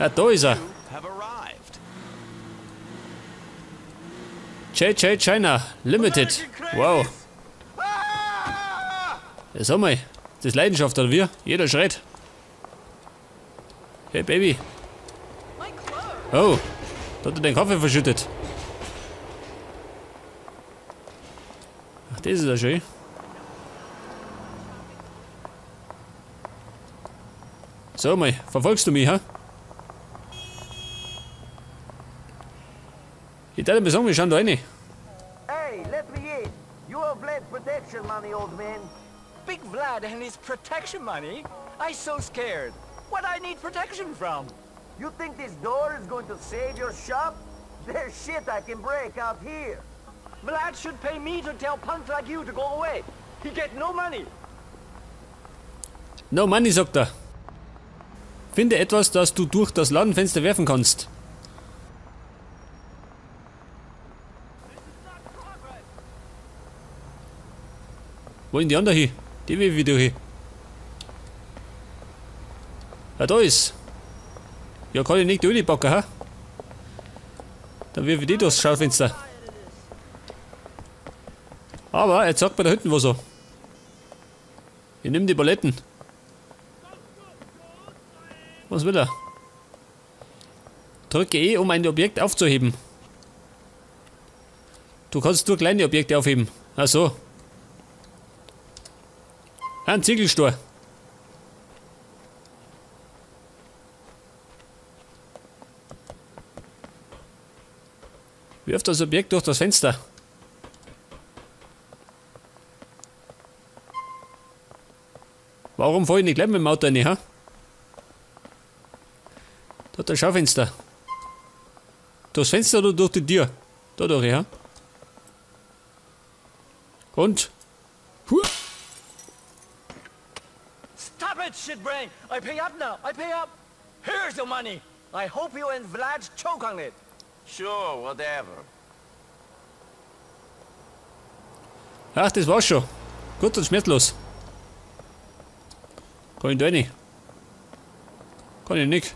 Ah, da ist er. JJ China Limited. Wow. Ja, sag mal. Das ist Leidenschaft, oder wie? Jeder schreit. Hey, Baby. Oh. Da hat er den Kaffee verschüttet. Ach, das ist ja schön. So mal, verfolgst du mich, ha? Ich dachte mir sagen, wir schauen da rein. Hey, let me in. You have Vlad protection money, old man. Big Vlad and his protection money? I so scared. What I need protection from? You think this door is going to save your shop? There's shit I can break out here. Vlad should pay me to tell punks like you to go away. He get no money. No money, sagt er. Finde etwas, das du durch das Ladenfenster werfen kannst. Wo sind die anderen hin? Die will wieder hin. Ja, da ist. Ja, kann ich nicht die Öl packen, ha? Dann wirf ich die durchs Schaufenster. Aber jetzt sagt mir da hinten was so. Ich nehme die Paletten. Was will er? Drücke E, um ein Objekt aufzuheben. Du kannst nur kleine Objekte aufheben. Ach so. Ein Ziegelstor. Wirf das Objekt durch das Fenster. Warum fahre ich nicht gleich mit dem Auto rein, ha? Da hat ein Schaufenster. Durchs Fenster oder durch die Tür? Da durch, ja? Und? Huh. Stop it, shitbrain! I pay up now. I pay up. Here's the money. I hope you and Vlad choke on it. Sure, whatever. Ach, das war's schon. Gut und schmerzlos. Kann ich da rein? Kann ich nicht.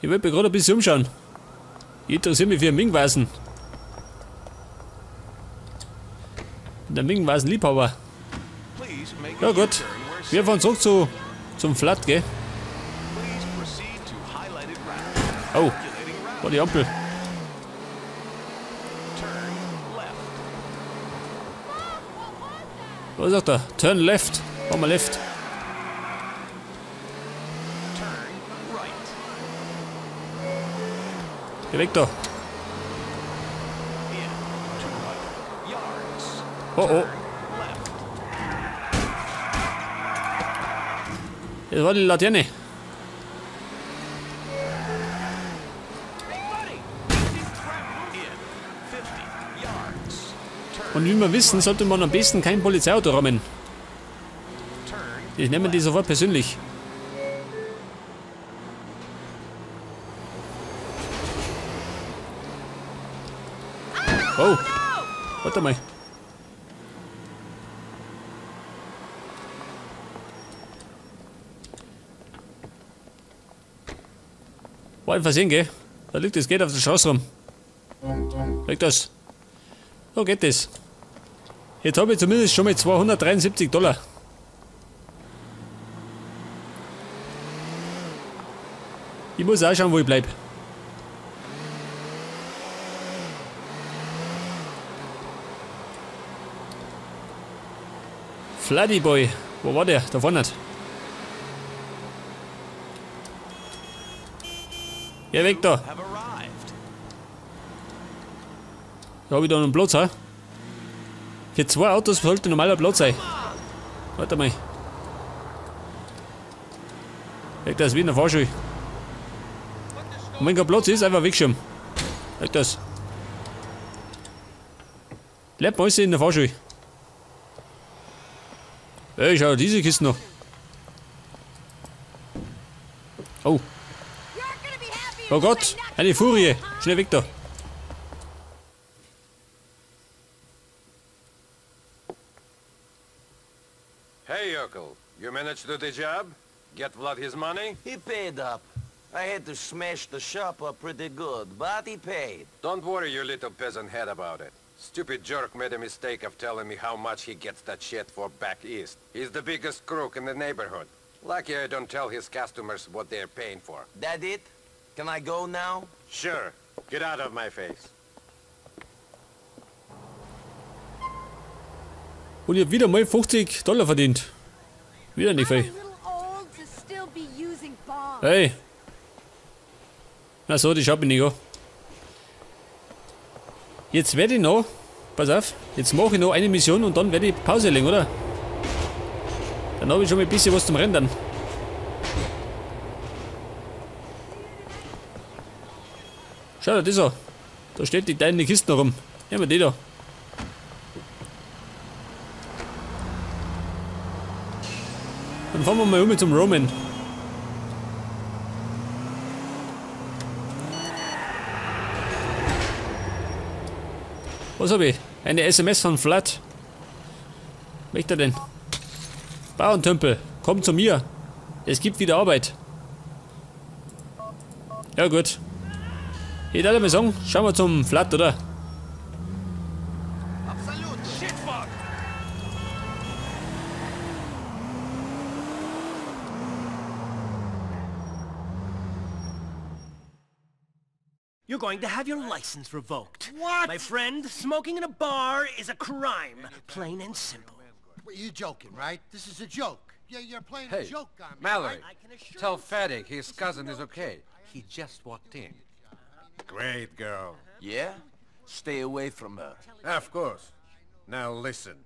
Ich wollte mir gerade ein bisschen umschauen. Ich interessiere mich für einen Ming-Vasen. Bin der Ming-Vasen-Liebhaber. Ja gut, wir fahren zurück zum Flat, gell? Oh, war die Ampel. Was sagt er? Turn left. Fahren wir left. Geh weg da. Oh oh. Das war die Laterne. Und wie wir wissen, sollte man am besten kein Polizeiauto rammen. Ich nehme die sofort persönlich. Oh, warte mal. War ein Versehen, gell? Da liegt das Geld auf der Straße rum. Weg das. So geht das. Jetzt habe ich zumindest schon mal 273 $. Ich muss auch schauen, wo ich bleibe. Fladdy Boy. Wo war der? Da vorne nicht. Geh weg da. Da habe ich da noch einen Platz, ha? Für 2 Autos sollte normaler Platz sein. Warte mal. Weg das, wie in der Fahrschule. Und wenn kein Platz ist, einfach wegschirmen. Weg das. Bleibt mal alles in der Fahrschule. Ey, schau diese Kiste noch. Oh. Oh Gott, eine Furie. Schnell weg da. Hey, Urkel. You managed to do the job? Get Vlad his money? He paid up. I had to smash the shop up pretty good, but he paid. Don't worry your little peasant head about it. Stupid jerk made a mistake of telling me how much he gets that shit for back east. He's the biggest crook in the neighborhood. Lucky I don't tell his customers what they're paying for. That it? Can I go now? Sure. Get out of my face. Und ich hab wieder mal $50 verdient. Wieder nicht viel. Hey. Na so, die schaut mich nicht an. Jetzt werde ich noch, pass auf, jetzt mache ich noch eine Mission und dann werde ich Pause legen, oder? Dann habe ich schon mal ein bisschen was zum Rendern. Schau dir das an. Da steht die kleine Kiste noch rum. Nehmen wir die da. Dann fahren wir mal um zum Roman. Was habe ich? Eine SMS von Vlad. Was möchte er denn? Bauerntümpel, komm zu mir. Es gibt wieder Arbeit. Ja gut. Ich würde mal sagen, schauen wir zum Vlad, oder? You're going to have your license revoked. What? My friend, smoking in a bar is a crime. Plain and simple. Well, you're joking, right? This is a joke. You're playing a Hey, joke on me. Mallory, right? tell Faddick his cousin is okay. He just walked in. Great girl. Yeah? Stay away from her. Of course. Now listen.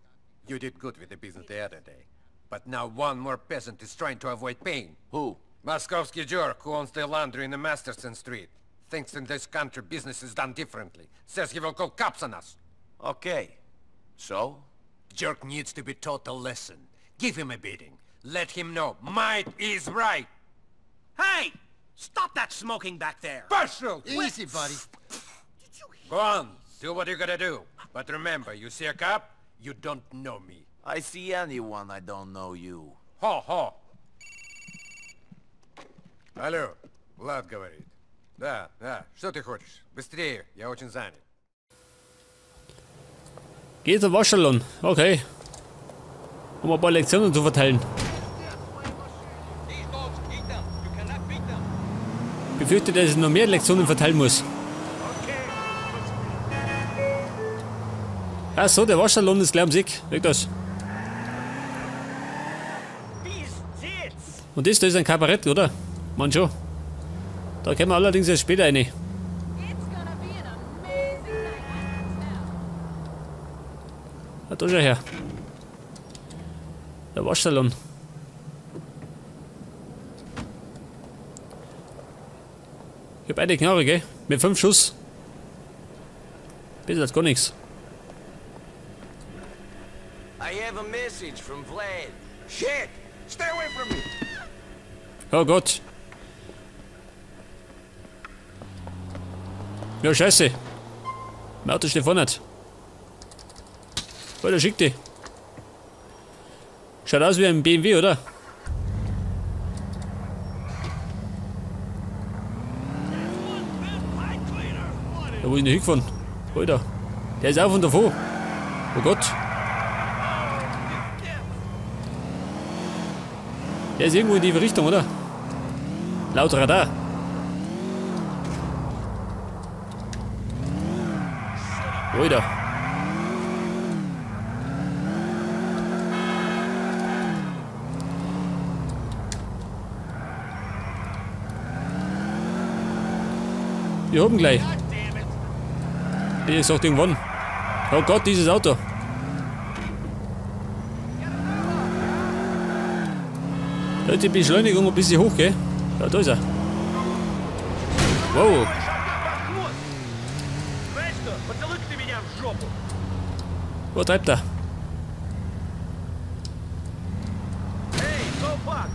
You did good with the business the other day. But now one more peasant is trying to avoid pain. Who? Moskovsky jerk who owns the laundry in the Masterson Street. Thinks in this country business is done differently. Says he will call cops on us. Okay. So? Jerk needs to be taught a lesson. Give him a beating. Let him know might is right. Hey! Stop that smoking back there! Partial! Easy, buddy. Go on. Do what you gotta do. But remember, you see a cop, you don't know me. I see anyone, I don't know you. Ho, ho. Алло, Влад говорит. Да, что ты хочешь? Быстрее, я очень занят. Geh zum Waschsalon. Okay. Um ein paar Lektionen zu verteilen. Ich befürchte, dass ich noch mehr Lektionen verteilen muss. Ach so, der Waschsalon ist gleich am Sieg. Weg das. Und das da ist ein Kabarett, oder? Mann schon. Da können wir allerdings erst später rein. Ah, da schau her. Der Waschsalon. Ich hab eine Knarre, gell? Mit 5 Schuss. Besser als gar nichts. I have a message from Vlad. Shit! Stay away from me! Oh Gott. Ja, scheiße. Mein Auto steht vorne nicht. Oh, der schickt die. Schaut aus wie ein BMW, oder? Da wo ist denn der hingefahren? Alter. Der ist auf und davon. Oh Gott. Der ist irgendwo in die Richtung, oder? Laut Radar. Alter. Wir haben gleich. Wie gesagt, irgendwann. Oh Gott, dieses Auto. Da ist die Beschleunigung ein bisschen hoch, gell? Ja, da ist er. Wow. Wo treibt er?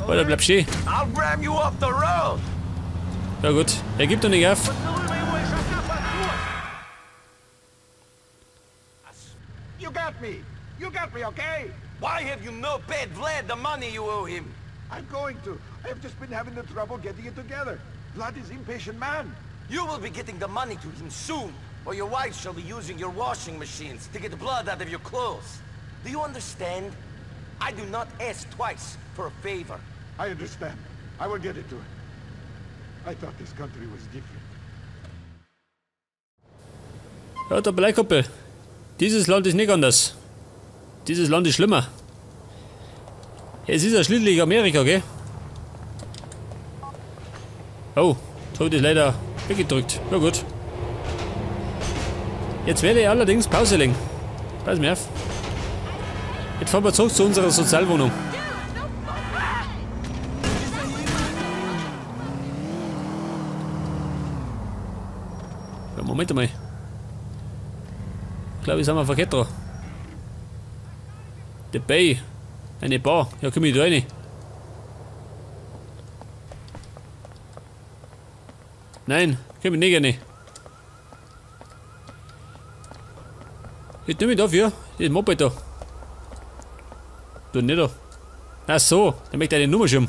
Alter, bleib stehen. I'll ram you off the road! Ja gut, er gibt doch nicht auf. You got me! You got me, okay? Why have you not paid Vlad the money you owe him? I'm going to. I've just been having the trouble getting it together. Vlad is impatient man. You will be getting the money to him soon, or your wife shall be using your washing machines to get the blood out of your clothes. Do you understand? I do not ask twice for a favor. I understand. I will get it to him. I thought this country was different. Ja, der Bleikuppel. Dieses Land ist nicht anders. Dieses Land ist schlimmer. Es ist ja schließlich Amerika, gell? Oh, jetzt habe ich das leider weggedrückt. Ja gut. Jetzt werde ich allerdings Pause legen. Pass mir auf. Jetzt fahren wir zurück zu unserer Sozialwohnung. Ja, Moment einmal. Ich glaube, ich sind wir verkehrt dran. The Bay. Eine Bar. Ja, komm ich da rein. Nein, komm ich nicht rein. Jetzt nehme ich dafür. Das Moped da. Du nicht da. Ach so, der möchte eine Nummer schirmen.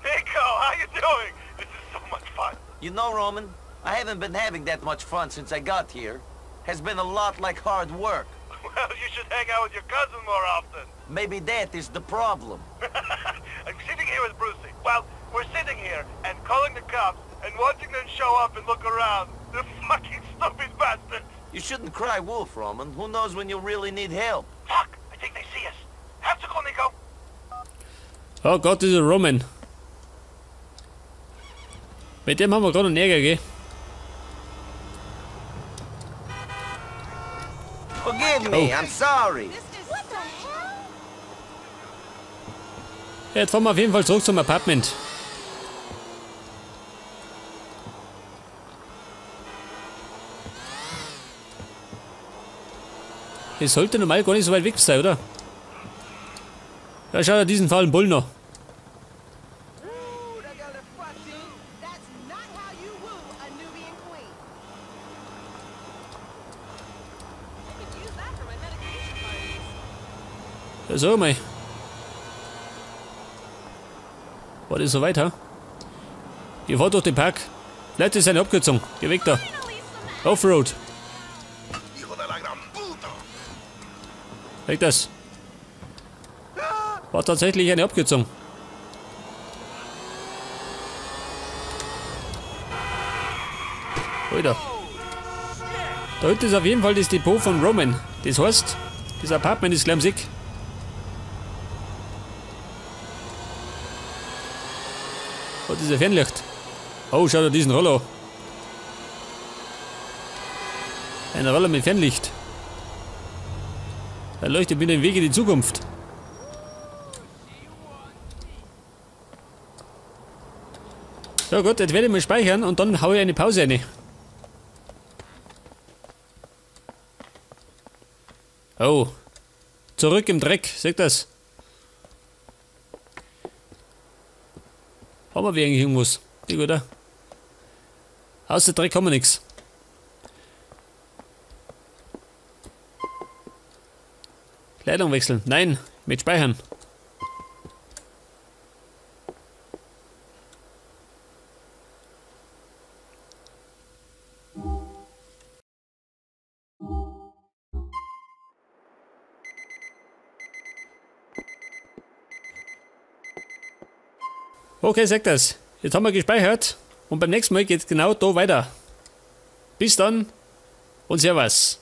Nico, how you doing? This is so much fun. You know, Roman, I haven't been having that much fun since I got here. Has been a lot like hard work. Well, you should hang out with your cousin more often. Maybe that is the problem. I'm sitting here with Brucey. Well, we're sitting here and calling the cops and watching them show up and look around. The fucking stupid bastards. You shouldn't cry wolf, Roman. Who knows when you really need help? Fuck, I think they see us. Have to go, Nico. Oh Gott, dieser Roman. Mit dem haben wir gerade einen Ärger, gell? Forgive me, I'm sorry. Ja, jetzt fahren wir auf jeden Fall zurück zum Apartment. Es sollte normal gar nicht so weit weg sein, oder? Ja, schau dir diesen faulen Bull noch. Ja, so mal. War das so weit, ha? Ihr fahrt durch den Park. Leute, ist eine Abkürzung. Geh weg da. Offroad. Weg das. War tatsächlich eine Abkürzung. Alter. Da hinten ist auf jeden Fall das Depot von Roman. Das heißt, das Apartment ist gleich am Sick. Oh, dieser Fernlicht. Oh, schau dir diesen Roller an. Ein Roller mit Fernlicht. Er leuchtet mir den Weg in die Zukunft. Ja gut, jetzt werde ich mal speichern und dann haue ich eine Pause rein. Oh. Zurück im Dreck, seht das? Haben wir eigentlich irgendwas? Die gut, außer Dreck haben wir nichts. Kleidung wechseln. Nein, mit speichern. Okay, sagt das. Jetzt haben wir gespeichert und beim nächsten Mal geht es genau da weiter. Bis dann und Servus.